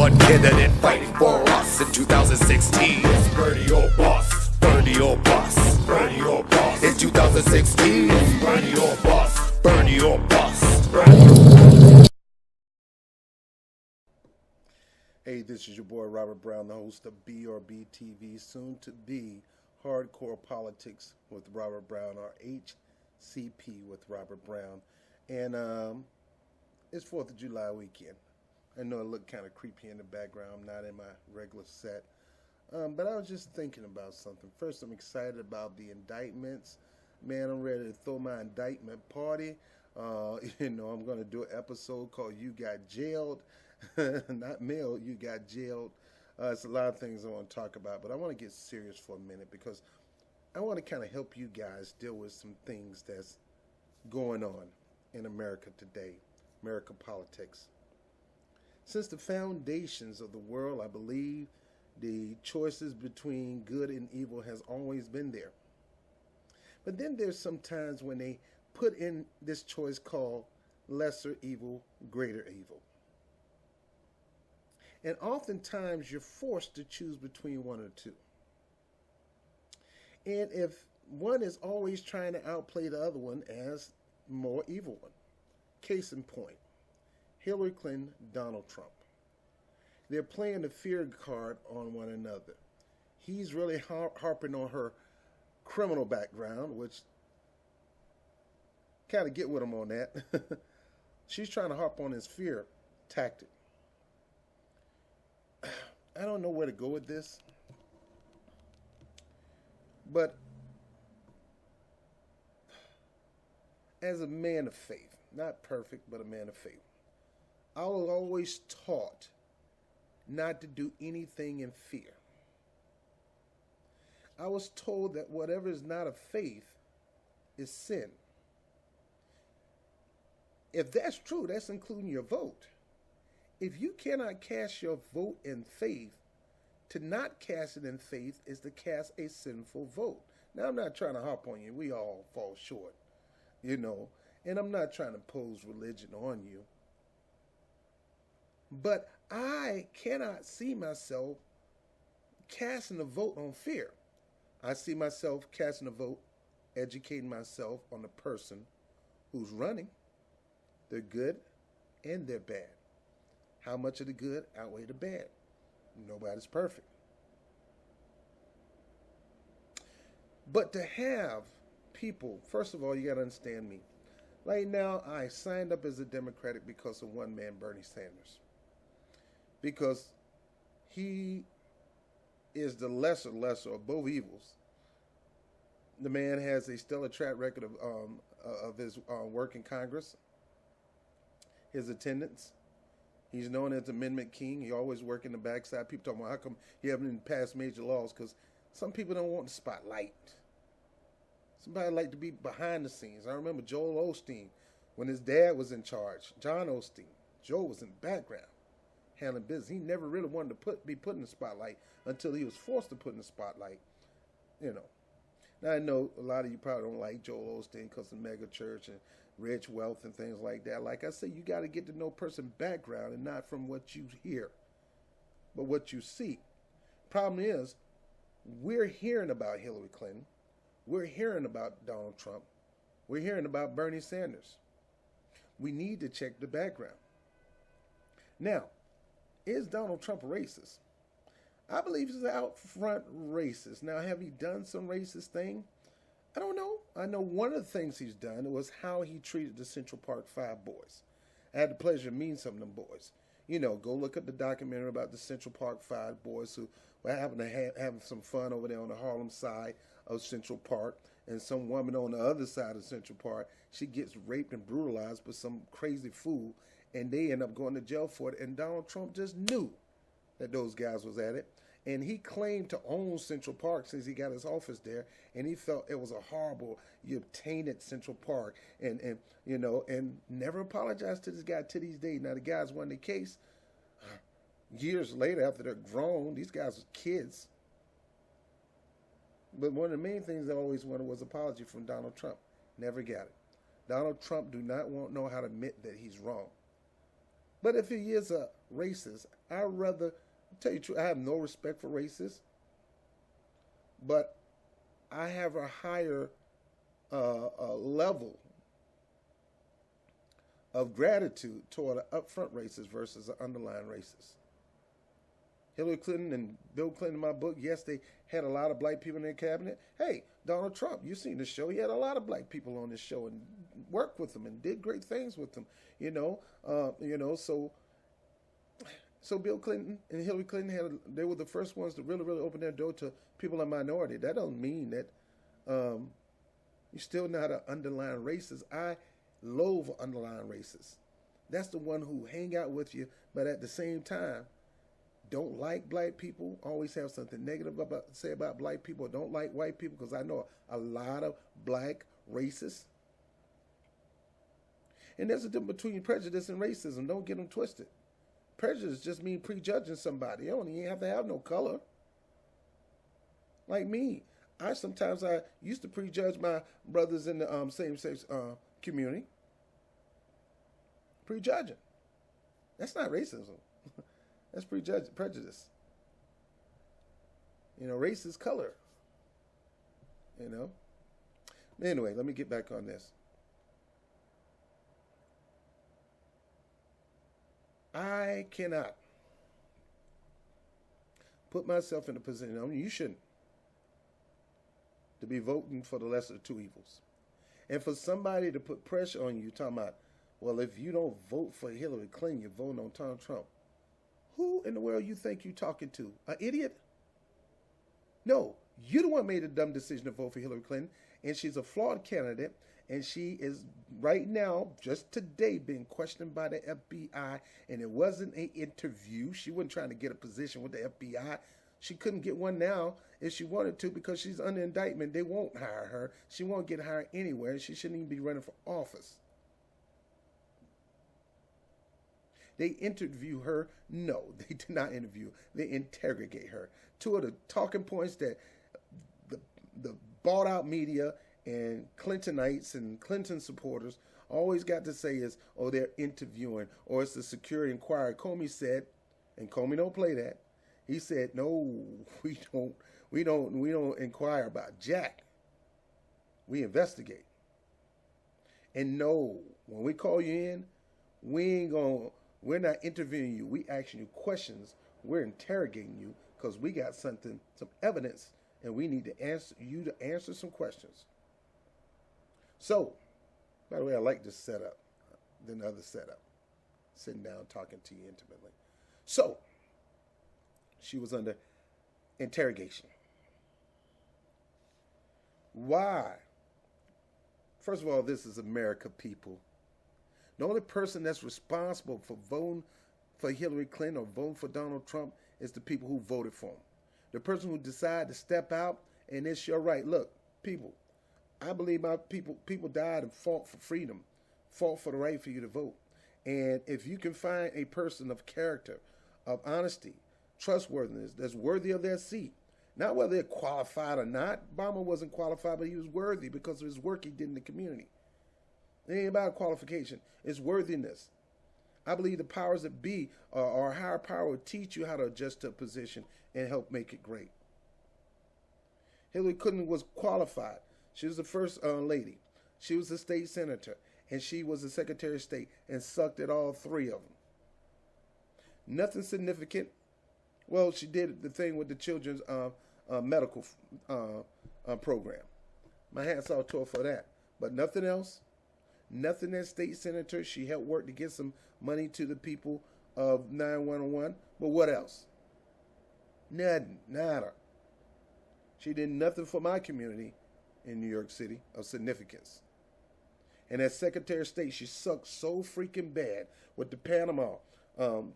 one candidate fighting for us in 2016. It's Bernie or bust, Bernie or bust, Bernie or bust. In 2016, it's Bernie or bust, Bernie or bust, Bernie. Hey, this is your boy Robert Brown, the host of BRB TV, soon to be Hardcore Politics with Robert Brown, or HCP with Robert Brown. And it's 4th of July weekend. I know it looked kind of creepy in the background. I'm not in my regular set. But I was just thinking about something. First, I'm excited about the indictments. Man, I'm ready to throw my indictment party. I'm going to do an episode called You Got Jailed. Not mailed, you got jailed. It's a lot of things I want to talk about, but I want to get serious for a minute because I want to kind of help you guys deal with some things that's going on in America today, American politics. Since the foundations of the world, I believe the choices between good and evil has always been there. But then there's some times when they put in this choice called lesser evil, greater evil. And oftentimes you're forced to choose between one or two. And if one is always trying to outplay the other one as more evil one. Case in point, Hillary Clinton, Donald Trump. They're playing the fear card on one another. He's really harping on her criminal background, which kind of get with him on that. She's trying to harp on his fear tactic. I don't know where to go with this, but as a man of faith, not perfect, but a man of faith, I was always taught not to do anything in fear. I was told that whatever is not of faith is sin. If that's true, that's including your vote. If you cannot cast your vote in faith, to not cast it in faith is to cast a sinful vote. Now, I'm not trying to hop on you. We all fall short, and I'm not trying to pose religion on you. But I cannot see myself casting a vote on fear. I see myself casting a vote, educating myself on the person who's running. They're good and they're bad. How much of the good outweigh the bad? Nobody's perfect. But to have people, first of all, you got to understand me. Right now, I signed up as a Democratic because of one man, Bernie Sanders. Because he is the lesser of both evils. The man has a stellar track record of his work in Congress, his attendance. He's known as Amendment King. He always work in the backside. People talking about how come he haven't passed major laws, because some people don't want the spotlight. Somebody like to be behind the scenes. I remember Joel Osteen when his dad was in charge. John Osteen. Joe was in the background handling business. He never really wanted to be put in the spotlight until he was forced to put in the spotlight. Now I know a lot of you probably don't like Joel Osteen because of mega church and rich wealth and things like that. Like I say, you got to get to know a person's background and not from what you hear, but what you see. Problem is, we're hearing about Hillary Clinton. We're hearing about Donald Trump. We're hearing about Bernie Sanders. We need to check the background. Now, is Donald Trump racist? I believe he's out front racist. Now, have he done some racist thing? I don't know. I know one of the things he's done was how he treated the Central Park 5 boys. I had the pleasure of meeting some of them boys. Go look at the documentary about the Central Park 5 boys who were having to having some fun over there on the Harlem side of Central Park. And some woman on the other side of Central Park, she gets raped and brutalized by some crazy fool. And they end up going to jail for it. And Donald Trump just knew that those guys was at it. And he claimed to own Central Park since he got his office there, and he felt it was a horrible, tainted Central Park, and never apologized to this guy to these days. Now the guys won the case years later after they're grown. These guys were kids. But one of the main things I always wanted was apology from Donald Trump. Never got it. Donald Trump do not know how to admit that he's wrong. But if he is a racist, I rather tell you the truth. I have no respect for racists, but I have a higher level of gratitude toward an upfront racist versus an underlying racist. Hillary Clinton and Bill Clinton, in my book, yes, they had a lot of black people in their cabinet. Hey, Donald Trump, you've seen the show. He had a lot of black people on this show and worked with them and did great things with them. So Bill Clinton and Hillary Clinton they were the first ones to really, really open their door to people in minority. That doesn't mean that you're still not an underlying racist. I loathe underlying racists. That's the one who hang out with you, but at the same time, don't like black people, always have something negative to say about black people, don't like white people, because I know a lot of black racists. And there's a difference between prejudice and racism. Don't get them twisted. Prejudice just means prejudging somebody. You don't even have to have no color. Like me, I used to prejudge my brothers in the same-sex community. Prejudging. That's not racism. That's prejudice. Race is color. Anyway, let me get back on this. I cannot put myself in a position, you shouldn't, to be voting for the lesser of two evils. And for somebody to put pressure on you, talking about, well, if you don't vote for Hillary Clinton, you're voting on Donald Trump. Who in the world you think you're talking to? An idiot? No, you're the one who made a dumb decision to vote for Hillary Clinton, and she's a flawed candidate, and she is right now, just today, being questioned by the FBI, and it wasn't an interview. She wasn't trying to get a position with the FBI. She couldn't get one now if she wanted to because she's under indictment. They won't hire her. She won't get hired anywhere. She shouldn't even be running for office. They interview her? No, they did not interview. They interrogate her. Two of the talking points that the bought out media and Clintonites and Clinton supporters always got to say is, oh, they're interviewing, or it's the security inquiry. Comey said, and Comey don't play that. He said, no, we don't inquire about Jack. We investigate. And no, when we call you in, we're not interviewing you. We asking you questions. We're interrogating you because we got some evidence, and we need to answer some questions. So, by the way, I like this setup than the other setup. Sitting down, talking to you intimately. So, she was under interrogation. Why? First of all, this is America, people. The only person that's responsible for voting for Hillary Clinton or voting for Donald Trump is the people who voted for him. The person who decided to step out, and it's your right. Look, people, I believe my people died and fought for freedom, fought for the right for you to vote. And if you can find a person of character, of honesty, trustworthiness, that's worthy of their seat, not whether they're qualified or not. Obama wasn't qualified, but he was worthy because of his work he did in the community. It ain't about qualification. It's worthiness. I believe the powers that be or a higher power will teach you how to adjust to a position and help make it great. Hillary Clinton was qualified. She was the first lady. She was a state senator, and she was the Secretary of State and sucked at all three of them. Nothing significant. Well, she did the thing with the children's medical program. My hat's off to her for that. But nothing else. Nothing as state senator. She helped work to get some money to the people of 911. But what else? Nothing. Nada. She did nothing for my community in New York City of significance. And as Secretary of State, she sucked so freaking bad with the Panama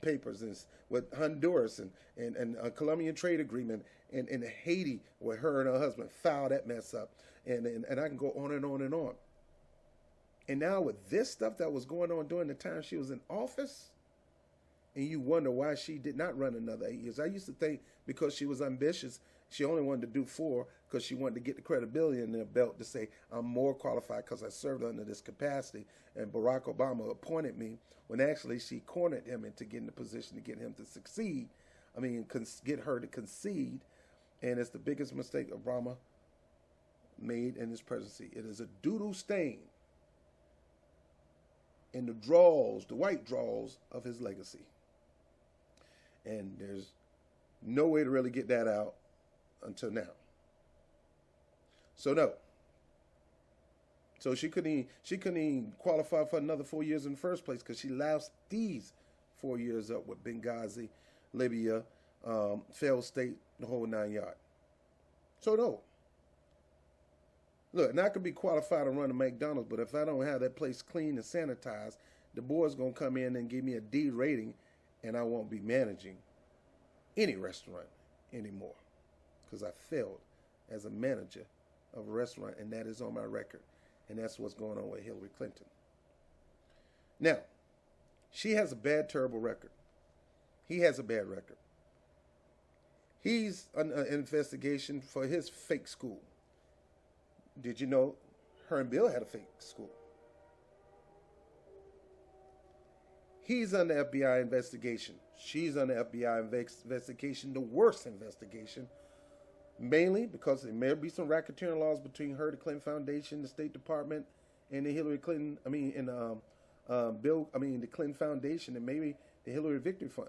Papers and with Honduras and a Colombian trade agreement and Haiti where her and her husband filed that mess up. And I can go on and on and on. And now with this stuff that was going on during the time she was in office, and you wonder why she did not run another 8 years. I used to think because she was ambitious She only wanted to do 4 because she wanted to get the credibility in their belt to say, I'm more qualified because I served under this capacity. And Barack Obama appointed me when actually she cornered him into getting the position to get him to succeed. I mean, get her to concede. And it's the biggest mistake Obama made in his presidency. It is a doodle stain in the draws, the white draws of his legacy. And there's no way to really get that out until now. So no. So she couldn't even qualify for another 4 years in the first place because she loused these 4 years up with Benghazi, Libya, failed state, the whole 9 yards. So no. Look, and I could be qualified to run a McDonald's, but if I don't have that place clean and sanitized, the board's going to come in and give me a D rating, and I won't be managing any restaurant anymore because I failed as a manager of a restaurant, and that is on my record. And that's what's going on with Hillary Clinton. Now, she has a bad, terrible record. He has a bad record. He's under investigation for his fake school. Did you know her and Bill had a fake school? He's under FBI investigation. She's under FBI investigation, the worst investigation, mainly because there may be some racketeering laws between her, the Clinton Foundation, the State Department, and the Hillary Clinton. The Clinton Foundation, and maybe the Hillary Victory Fund.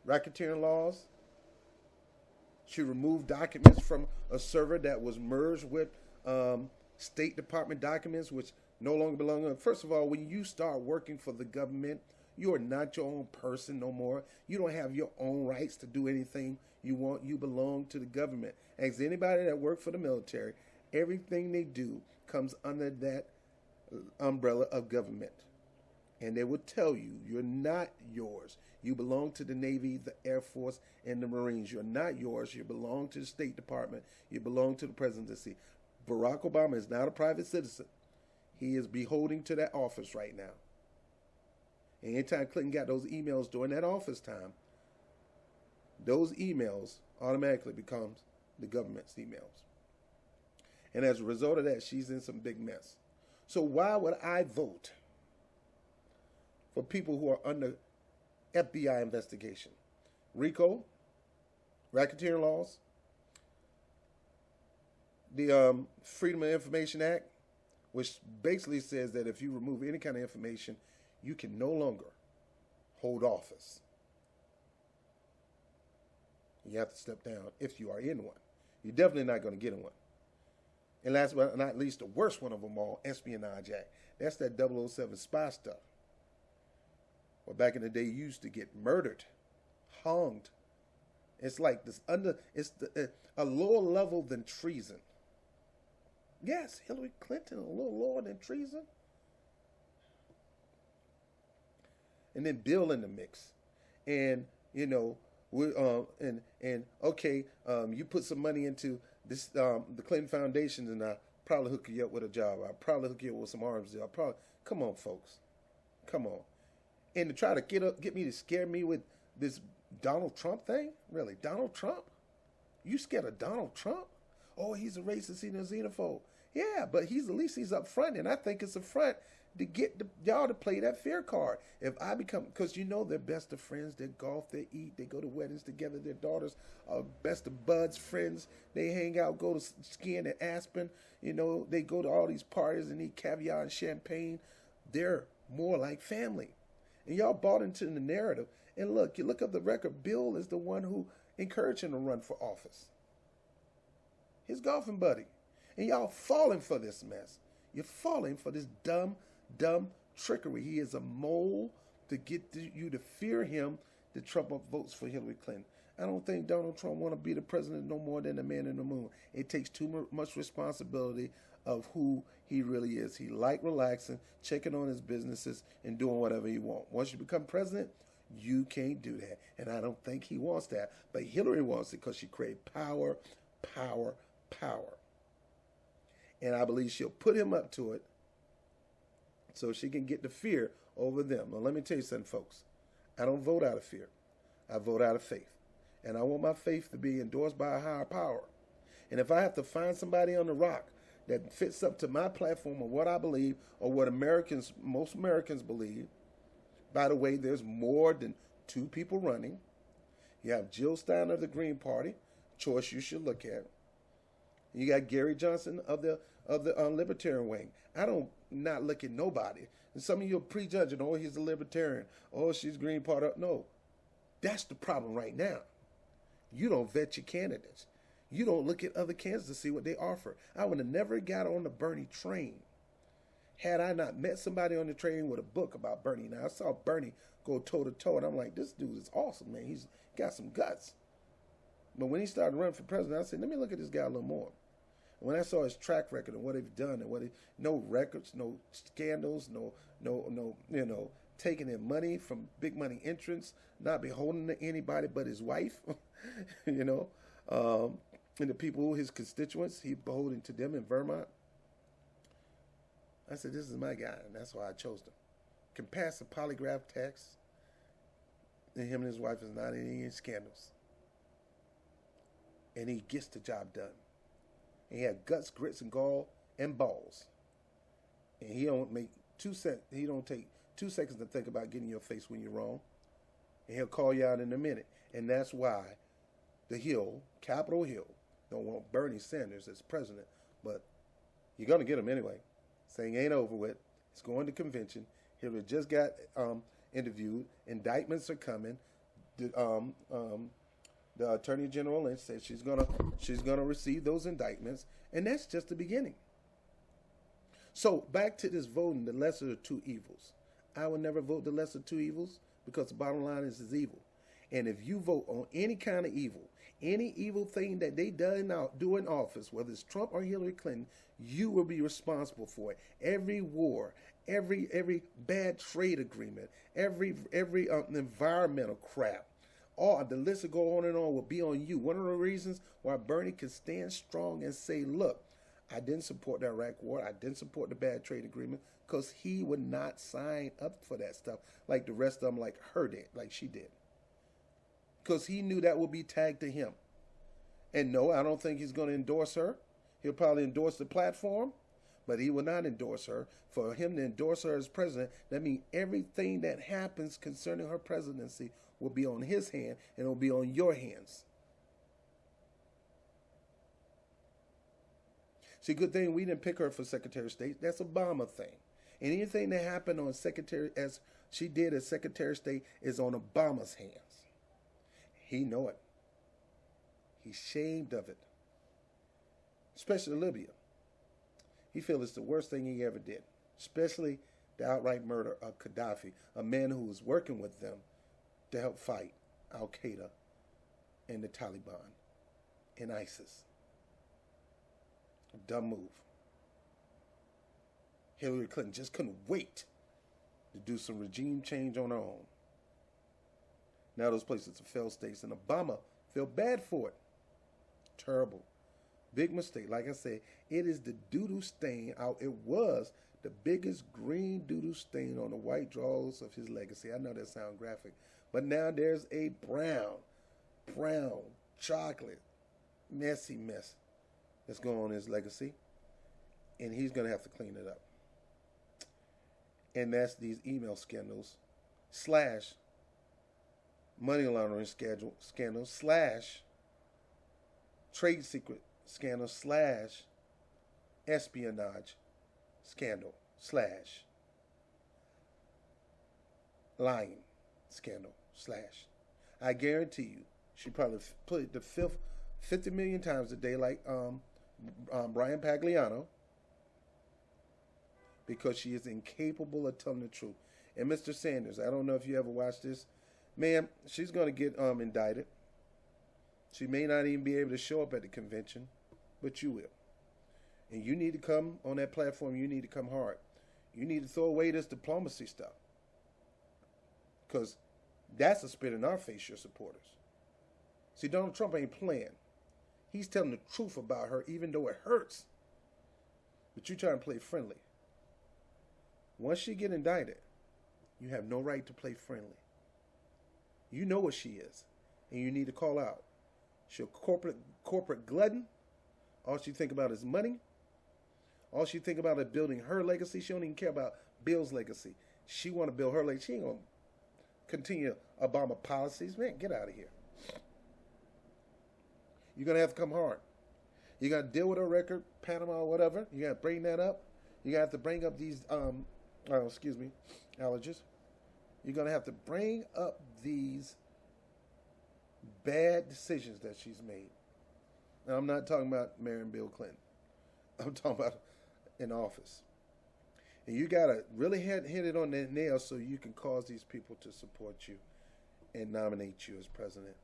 Racketeering laws. She removed documents from a server that was merged with State Department documents, which no longer belong. First of all, when you start working for the government, you are not your own person no more. You don't have your own rights to do anything you want. You belong to the government. As anybody that works for the military, everything they do comes under that umbrella of government. And they will tell you, you're not yours. You belong to the Navy, the Air Force, and the Marines. You're not yours. You belong to the State Department. You belong to the presidency. Barack Obama is not a private citizen. He is beholding to that office right now. And anytime Clinton got those emails during that office time, those emails automatically becomes the government's emails. And as a result of that, she's in some big mess. So why would I vote for people who are under FBI investigation? RICO, racketeering laws, the Freedom of Information Act, which basically says that if you remove any kind of information, you can no longer hold office. You have to step down if you are in one. You're definitely not going to get in one. And last but not least, the worst one of them all, Espionage Act. That's that 007 spy stuff. Well, back in the day, you used to get murdered, hanged. It's like this a lower level than treason. Yes, Hillary Clinton, a little lower than treason. And then Bill in the mix. And, you know, you put some money into this the Clinton Foundation, and I'll probably hook you up with a job. I'll probably hook you up with some arms deal. Come on, folks. Come on. And to try to get me to scare me with this Donald Trump thing? Really? Donald Trump? You scared of Donald Trump? Oh, he's a racist, he's a xenophobe. Yeah, but at least he's up front, and I think it's a front to get y'all to play that fear card. If I become, because you know they're best of friends, they golf, they eat, they go to weddings together, their daughters are best of buds, friends, they hang out, go to skiing at Aspen, you know, they go to all these parties and eat caviar and champagne. They're more like family. And y'all bought into the narrative. And look, you look up the record, Bill is the one who encouraged him to run for office. His golfing buddy. And y'all falling for this mess. You're falling for this dumb trickery. He is a mole to get you to fear him to trump up votes for Hillary Clinton. I don't think Donald Trump want to be the president no more than the man in the moon. It takes too much responsibility of who he really is. He like relaxing, checking on his businesses, and doing whatever he wants. Once you become president, you can't do that. And I don't think he wants that. But Hillary wants it because she created power. And I believe she'll put him up to it so she can get the fear over them. Now, let me tell you something, folks. I don't vote out of fear. I vote out of faith. And I want my faith to be endorsed by a higher power. And if I have to find somebody on the rock that fits up to my platform or what I believe or what most Americans believe, by the way, there's more than 2 people running. You have Jill Stein of the Green Party, choice you should look at. You got Gary Johnson of the Libertarian wing. I don't not look at nobody. And some of you are prejudging, oh, he's a Libertarian. Oh, she's Green Party. No, that's the problem right now. You don't vet your candidates. You don't look at other candidates to see what they offer. I would have never got on the Bernie train had I not met somebody on the train with a book about Bernie. Now, I saw Bernie go toe-to-toe, and I'm like, this dude is awesome, man. He's got some guts. But when he started running for president, I said, let me look at this guy a little more. And when I saw his track record and what he's done and no records, no scandals, no taking in money from big money entrants, not beholden to anybody but his wife, and the people, his constituents, he beholden to them in Vermont. I said, this is my guy, and that's why I chose him. Can pass a polygraph test, and him and his wife is not in any scandals. And he gets the job done. And he had guts, grits, and gall, and balls. And he don't take 2 seconds to think about getting in your face when you're wrong. And he'll call you out in a minute. And that's why the Hill, Capitol Hill, don't want Bernie Sanders as president. But you're going to get him anyway. Saying ain't over with. It's going to convention. Hillary just got interviewed. Indictments are coming. The Attorney General Lynch said she's gonna receive those indictments, and that's just the beginning. So back to this voting, the lesser of 2 evils. I would never vote the lesser of 2 evils because the bottom line is evil. And if you vote on any kind of evil, any evil thing that they do in office, whether it's Trump or Hillary Clinton, you will be responsible for it. Every war, every bad trade agreement, every environmental crap, all the list will go on and on will be on you. One of the reasons why Bernie can stand strong and say, look, I didn't support the Iraq war, I didn't support the bad trade agreement, because he would not sign up for that stuff like the rest of them, like her did, like she did. Because he knew that would be tagged to him. And no, I don't think he's going to endorse her. He'll probably endorse the platform, but he will not endorse her. For him to endorse her as president, that means everything that happens concerning her presidency will be on his hand, and it will be on your hands. See, good thing we didn't pick her for Secretary of State. That's Obama thing. And anything that happened on as she did as Secretary of State is on Obama's hands. He know it. He's ashamed of it. Especially Libya. He feels it's the worst thing he ever did. Especially the outright murder of Gaddafi, a man who was working with them to help fight Al-Qaeda and the Taliban and ISIS. A dumb move. Hillary Clinton just couldn't wait to do some regime change on her own. Now those places are failed states, and Obama felt bad for it. Terrible. Big mistake. Like I said, it is the doo-doo stain out. It was the biggest green doo-doo stain on the white drawers of his legacy. I know that sounds graphic. But now there's a brown, chocolate, messy mess that's going on in his legacy. And he's going to have to clean it up. And that's these email scandals / money laundering scandals / trade secret scandal / espionage scandal / lying scandal / I guarantee you, she probably put it the 50 million times a day like Brian Pagliano, because she is incapable of telling the truth. And Mr. Sanders, I don't know if you ever watched this, ma'am, she's going to get indicted. She may not even be able to show up at the convention, but you will. And you need to come on that platform. You need to come hard. You need to throw away this diplomacy stuff, because that's a spit in our face, your supporters. See, Donald Trump ain't playing. He's telling the truth about her, even though it hurts. But you trying to play friendly. Once she get indicted, you have no right to play friendly. You know what she is. and you need to call out. She's a corporate glutton. All she think about is money. All she think about is building her legacy. She don't even care about Bill's legacy. She want to build her legacy. She ain't gonna continue Obama policies. Man, get out of here. You're gonna have to come hard. You got to deal with her record, Panama or whatever. You got to bring that up. You got to have to bring up these, allergies. You're going to have to bring up these bad decisions that she's made. Now, I'm not talking about marrying Bill Clinton. I'm talking about in office. And you got to really hit it on the nail so you can cause these people to support you and nominate you as president.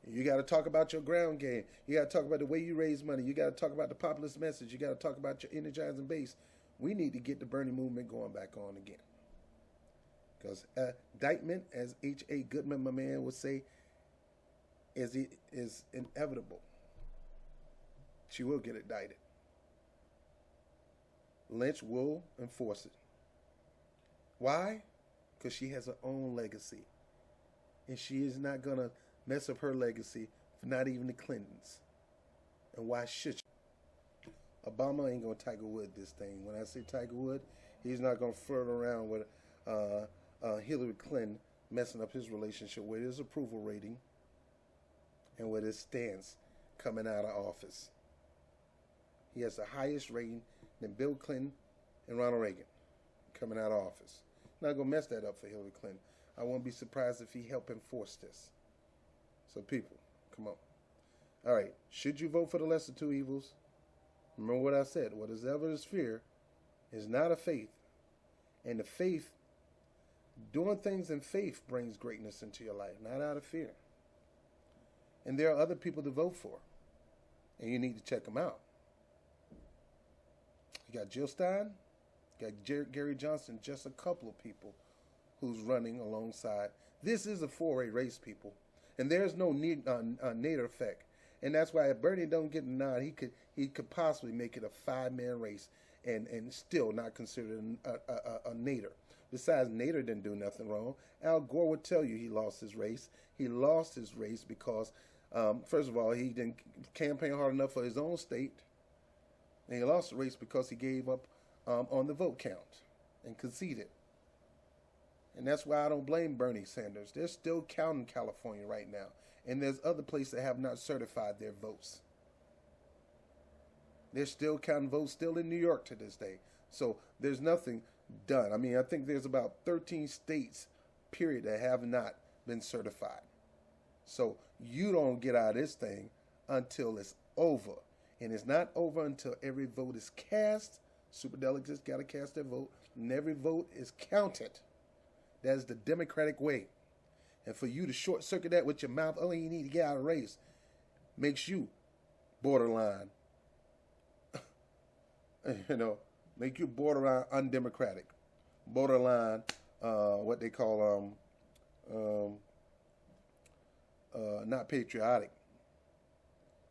You got to talk about your ground game. You got to talk about the way you raise money. You got to talk about the populist message. You got to talk about your energizing base. We need to get the Bernie movement going back on again. Because indictment, as H.A. Goodman, my man, would say, is inevitable. She will get indicted. Lynch will enforce it. Why? Because she has her own legacy. And she is not going to mess up her legacy for not even the Clintons. And why should she? Obama ain't going to Tiger Wood this thing. When I say Tiger Wood, he's not going to flirt around with Hillary Clinton messing up his relationship with his approval rating and with his stance coming out of office. He has the highest rating than Bill Clinton and Ronald Reagan coming out of office. Not going to mess that up for Hillary Clinton. I won't be surprised if he helped enforce this. So people, come on. All right, should you vote for the lesser two evils? Remember what I said. What is ever is fear is not a faith. And the faith, doing things in faith brings greatness into your life, not out of fear. And there are other people to vote for. And you need to check them out. You got Jill Stein, you got Gary Johnson, just a couple of people who's running alongside. This is a 4A race, people. And there's no Nader effect. And that's why if Bernie don't get a nod, he could possibly make it a 5-man race and still not considered a Nader. Besides, Nader didn't do nothing wrong. Al Gore would tell you he lost his race. He lost his race because, first of all, he didn't campaign hard enough for his own state. And he lost the race because he gave up on the vote count and conceded. And that's why I don't blame Bernie Sanders. They're still counting California right now. And there's other places that have not certified their votes. They're still counting votes, still in New York to this day. So there's nothing done. I mean, I think there's about 13 states, period, that have not been certified. So you don't get out of this thing until it's over. And it's not over until every vote is cast. Superdelegates got to cast their vote. And every vote is counted. That is the Democratic way. And for you to short circuit that with your mouth, oh, you need to get out of the race, makes you borderline, make you borderline undemocratic, borderline, what they call, not patriotic.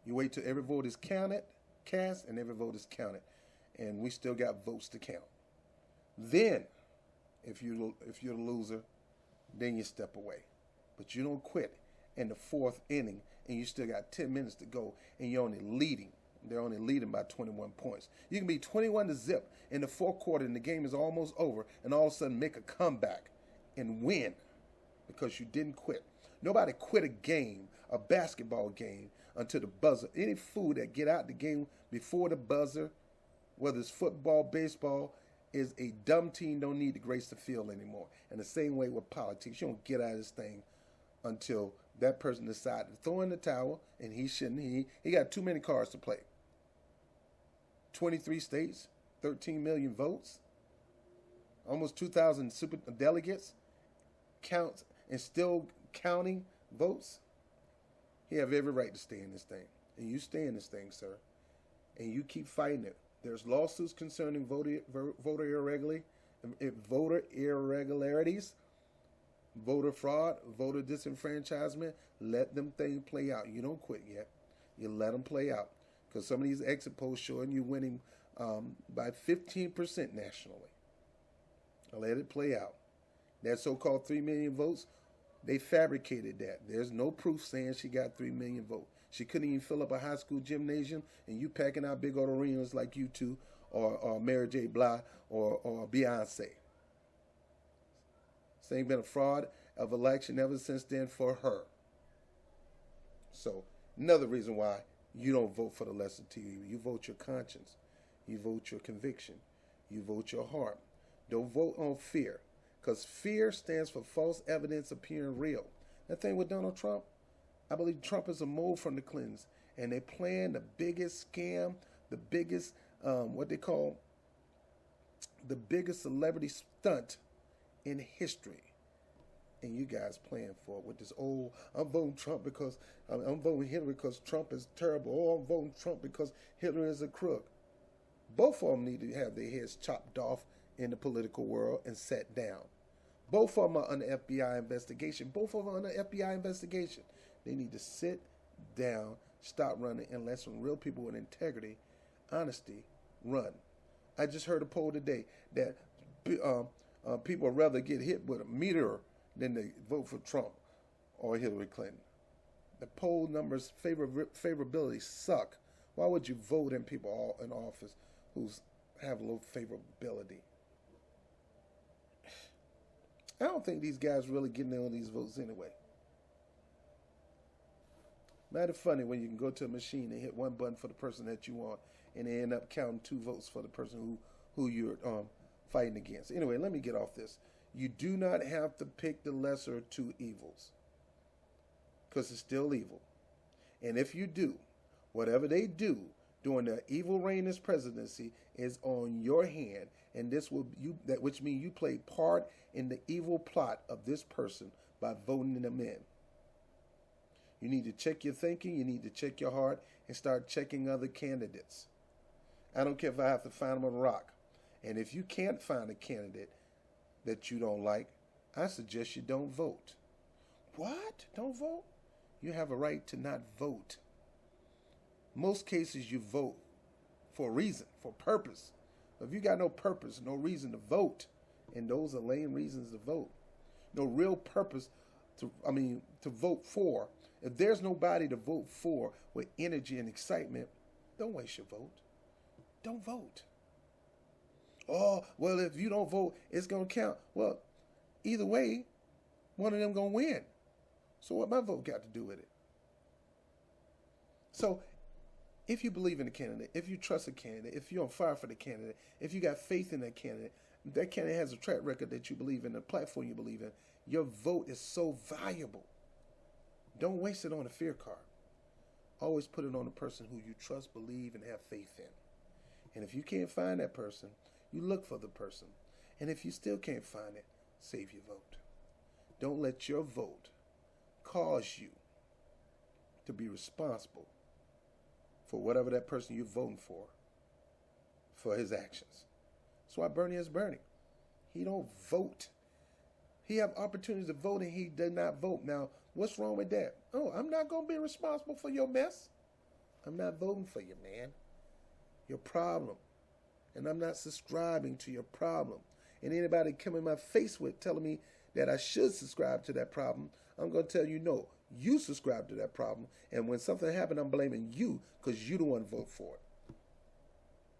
You wait till every vote is cast, and every vote is counted. And we still got votes to count. Then, if you're the loser, then you step away. But you don't quit in the fourth inning, and you still got 10 minutes to go, and you're only leading. They're only leading by 21 points. You can be 21-0 in the fourth quarter, and the game is almost over, and all of a sudden make a comeback and win because you didn't quit. Nobody quit a game, a basketball game, until the buzzer. Any fool that get out the game before the buzzer, whether it's football, baseball, is a dumb team, don't need to grace the field anymore. And the same way with politics. You don't get out of this thing until that person decides to throw in the towel, and he shouldn't. He got too many cards to play. 23 states, 13 million votes, almost 2,000 super delegates, counts and still counting votes. He have every right to stay in this thing. And you stay in this thing, sir. And you keep fighting it. There's lawsuits concerning voter irregularities, voter fraud, voter disenfranchisement. Let them things play out. You don't quit yet. You let them play out. Because some of these exit polls showing you winning by 15% nationally. Let it play out. That so-called 3 million votes, They fabricated that. There's no proof saying she got 3 million votes. She couldn't even fill up a high school gymnasium, and you packing out big old arenas like you two, or Mary J. Blige, or Beyonce. This ain't been a fraud of election ever since then for her. So, another reason why you don't vote for the lesser to you. You vote your conscience. You vote your conviction. You vote your heart. Don't vote on fear. Because fear stands for false evidence appearing real. That thing with Donald Trump, I believe Trump is a mole from the Clintons. And they plan the biggest scam, the biggest, what they call, the biggest celebrity stunt in history. And you guys playing for it with this old, I'm voting Trump because, I'm voting Hillary because Trump is terrible. Oh, I'm voting Trump because Hillary is a crook. Both of them need to have their heads chopped off in the political world and set down. Both of them are under FBI investigation. Both of them are under FBI investigation. They need to sit down, stop running, and let some real people with integrity, honesty, run. I just heard a poll today that people would rather get hit with a meteor than they vote for Trump or Hillary Clinton. The poll numbers favorability suck. Why would you vote in people all in office who have low favorability? I don't think these guys really getting in on these votes anyway. Mighty funny when you can go to a machine and hit one button for the person that you want, and they end up counting 2 votes for the person who you're fighting against. Anyway, let me get off this. You do not have to pick the lesser of 2 evils, because it's still evil. And if you do, whatever they do during the evil reign as presidency is on your hand, and which means you play part in the evil plot of this person by voting them in. You need to check your thinking, you need to check your heart, and start checking other candidates. I don't care if I have to find them on a rock. And if you can't find a candidate that you don't like, I suggest you don't vote. What? Don't vote? You have a right to not vote. Most cases you vote for a reason, for a purpose. If you got no purpose, no reason to vote, and those are lame reasons to vote, no real purpose to vote for. If there's nobody to vote for with energy and excitement, don't waste your vote. Don't vote. Oh, well, if you don't vote, it's going to count. Well, either way, one of them going to win. So what my vote got to do with it? So if you believe in a candidate, if you trust a candidate, if you're on fire for the candidate, if you got faith in that candidate has a track record that you believe in, a platform you believe in, your vote is so valuable. Don't waste it on a fear card. Always put it on a person who you trust, believe, and have faith in. And if you can't find that person, you look for the person. And if you still can't find it, save your vote. Don't let your vote cause you to be responsible for whatever that person you're voting for his actions. That's why Bernie is Bernie. He don't vote. He have opportunities to vote and he did not vote. Now, what's wrong with that? Oh, I'm not going to be responsible for your mess. I'm not voting for you, man. Your problem. And I'm not subscribing to your problem. And anybody come in my face with telling me that I should subscribe to that problem, I'm going to tell you no. You subscribe to that problem. And when something happened, I'm blaming you because you don't want to vote for it.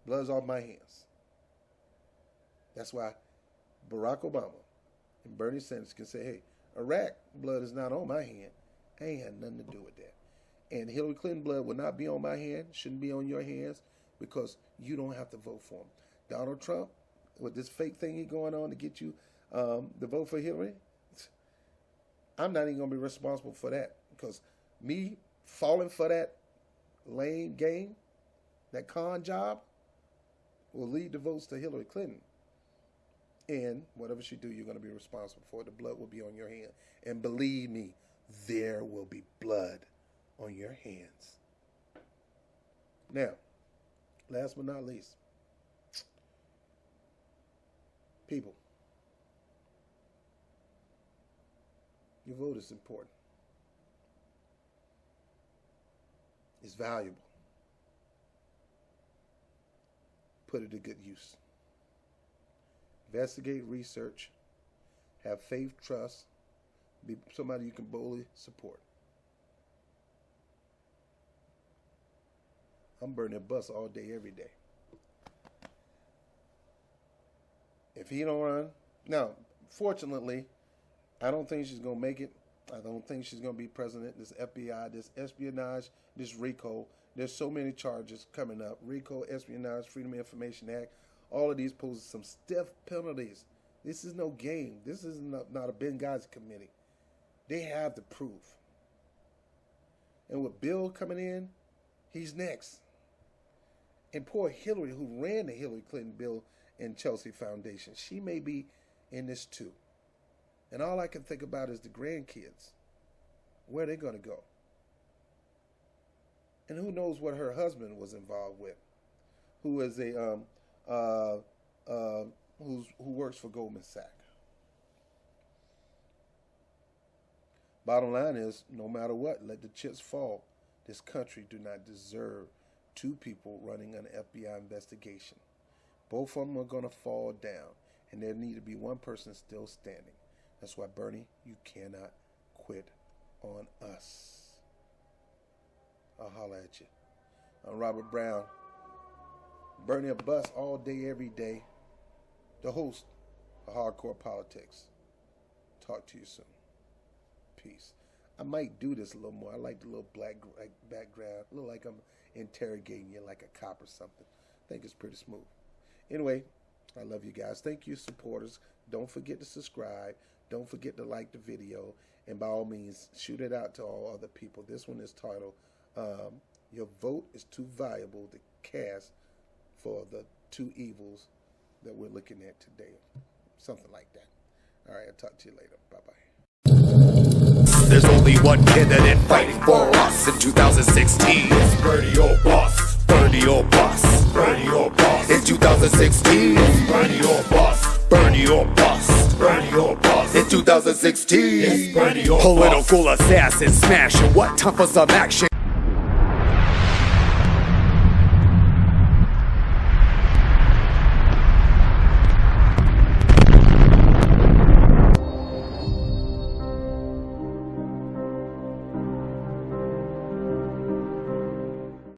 Blood's off my hands. That's why Barack Obama and Bernie Sanders can say, hey, Iraq blood is not on my hand. I ain't had nothing to do with that. And Hillary Clinton blood will not be on my hand, shouldn't be on your hands, because you don't have to vote for him. Donald Trump, with this fake thing he going on to get you to vote for Hillary, I'm not even going to be responsible for that, because me falling for that lame game, that con job, will lead the votes to Hillary Clinton. And whatever she do, you're going to be responsible for it. The blood will be on your hand. And believe me, there will be blood on your hands. Now, last but not least, people, your vote is important. It's valuable. Put it to good use. Investigate, research, have faith, trust, Be somebody you can boldly support. I'm burning a bus all day, every day. If he don't run, now, fortunately, I don't think she's going to make it. I don't think she's going to be president. This FBI, this espionage, this RICO. There's so many charges coming up. RICO, espionage, Freedom of Information Act. All of these pose some stiff penalties. This is no game. This is not a Benghazi committee. They have the proof. And with Bill coming in, he's next. And poor Hillary, who ran the Hillary Clinton Bill and Chelsea Foundation, she may be in this too. And all I can think about is the grandkids. Where are they going to go? And who knows what her husband was involved with, who is who works for Goldman Sachs. Bottom line is, no matter what, let the chips fall. This country do not deserve two people running an FBI investigation. Both of them are going to fall down, and there need to be one person still standing. That's why, Bernie, you cannot quit on us. I'll holler at you. I'm Robert Brown. Burning a bus all day, every day. The host of Hardcore Politics. Talk to you soon. Peace. I might do this a little more. I like the little black background. Look like I'm interrogating you like a cop or something. I think it's pretty smooth. Anyway, I love you guys. Thank you, supporters. Don't forget to subscribe. Don't forget to like the video. And by all means, shoot it out to all other people. This one is titled, Your Vote is Too Valuable to Cast for the Two Evils that we're looking at today. Something like that. All right, I'll talk to you later. Bye-bye. There's only one candidate fighting for us in 2016. It's Bernie or bust. Bernie or bust. Bernie or bust. In 2016. It's Bernie or bust. Bernie or bust. Bernie or bust. In 2016. It's Bernie or bust. Political assassin smashing. What time for some action?